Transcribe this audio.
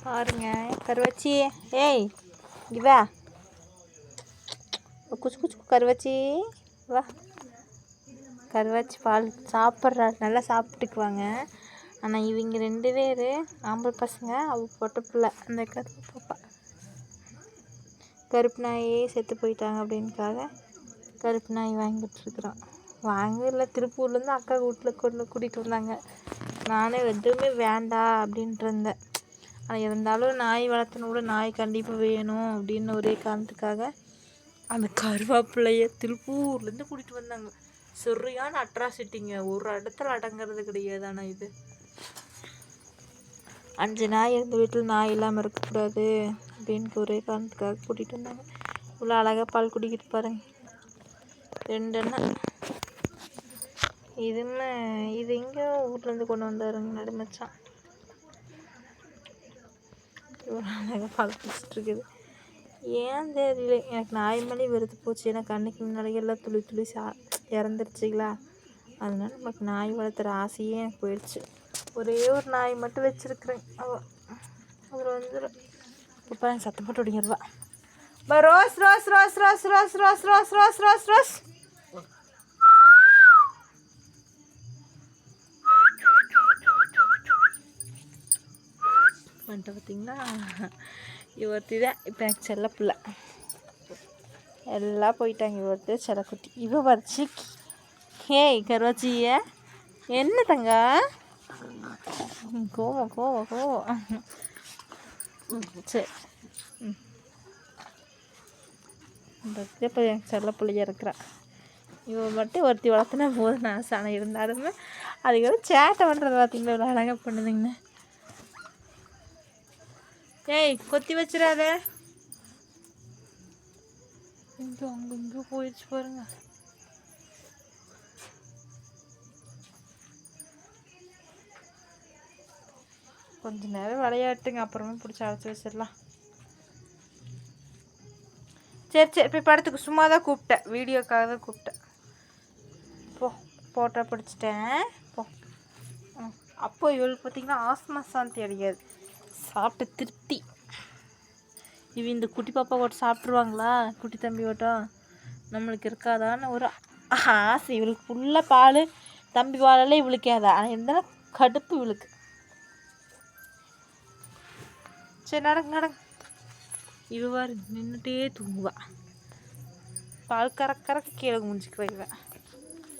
பாருங்க கருவாச்சி. ஏய் இங்க வா. குச்சு குச்சு கருவாச்சி வா. கருவாச்சி பால் சாப்பிட்றா, நல்லா சாப்பிட்டுக்குவாங்க. ஆனால் இவங்க 2 பேர் ஆம்பளை பசங்க, அவ பொட்ட பிள்ளை. அந்த கருப்பு பாப்பா கருப்பு நாயே செத்து போயிட்டாங்க அப்படின்னுக்காக கருப்பு நாய் வாங்கிட்டுருக்குறோம். வாங்கல, திருப்பூர்லேருந்து அக்கா வீட்டில் கூட்டிகிட்டு வந்தாங்க. நானே எதுவுமே வேண்டாம் அப்படின்ட்டு இருந்தேன். ஆனால் இருந்தாலும் நாய் வளர்த்தன விட நாய் கண்டிப்பாக வேணும் அப்படின்னு ஒரே காரணத்துக்காக அந்த கருவேப்பிலையை திருப்பூர்லேருந்து கூட்டிகிட்டு வந்தாங்க. சரியான அட்ராசிட்டிங்க, ஒரு இடத்துல அடங்கிறது கிடையாது. ஆனால் இது 5 நாய் இருந்த வீட்டில் நாய் இல்லாமல் இருக்கக்கூடாது அப்படின்னு ஒரே காரணத்துக்காக கூட்டிகிட்டு வந்தாங்க. இவ்வளோ அழகாக பால் குடிக்கிட்டு பாருங்க. 2 அண்ணன். இது எங்கேயோ ஊர்லேருந்து கொண்டு வந்தாருங்க நடுமச்சான். இவ்வளோ அழகாக பால் குடிச்சிட்ருக்குது. ஏன் தெரியல, எனக்கு நாய் மேலே வெறுத்து போச்சு. ஏன்னா கண்ணுக்கு முன்னாடி எல்லாம் துளி துளி இறந்துருச்சுங்களா. அதனால நமக்கு நாய் வளர்த்துற ஆசையே எனக்கு போயிடுச்சு. ஒரே ஒரு நாய் மட்டும் வச்சுருக்குறேன். அவர் வந்துடும். இப்போ சத்தம் போட்டு ஒடிங்கிடுவா. Rose rose rose rose rose rose rose rose rose rose வந்துட்டு பார்த்தீங்களா. இவர்த்தி தான் இப்போ எனக்கு செல்ல பிள்ளை. எல்லாம் போயிட்டாங்க. இவர்த்தி செல்லக்குட்டி. இவ வச்சு ஹேய் கருவாச்சிய என்ன தங்க கோவம் கோவம் கோவம். சரி இப்போ எனக்கு செல்ல பிள்ளையா இருக்கிறான். இவன் மட்டும் ஒருத்தி வளர்த்துனா போதும் ஆசை. ஆனால் இருந்தாலுமே அதுக்கு வந்து சேட்டை பண்ணுறது பார்த்தீங்களா, இவ்வளோ அழகாக பண்ணுதுங்கண்ணா. ஏய் கொத்தி வச்சிடாத. இங்கே அங்கே இங்கே போயிடுச்சு பாருங்க. கொஞ்ச நேரம் விளையாட்டுங்க, அப்புறமா பிடிச்சி அழைச்சி வச்சிடலாம். சரி சரி போய் படத்துக்கு சும்மா தான் கூப்பிட்டேன், வீடியோக்காக தான் கூப்பிட்டேன். போட்டோ பிடிச்சிட்டேன் போ. அப்போ இவளுக்கு பார்த்திங்கன்னா ஆஸ்மா சாந்தி அடையாது, சாப்பிட்டு திருப்தி. இவ இந்த குட்டி பாப்பா ஓட்ட சாப்பிட்ருவாங்களா, குட்டி தம்பி ஓட்டம் நம்மளுக்கு இருக்காதான்னு ஒரு ஆசை. இவளுக்கு ஃபுல்லாக பால், தம்பி பாலெல்லாம் இவளுக்கு ஏதா. ஆனால் இருந்தாலும் கடுப்பு இவளுக்கு. சரி நடங்க நடங்க. இவ நின்றுட்டே தூங்குவா. பால் கறக்க கீழே முடிஞ்சுக்குவா இவன்.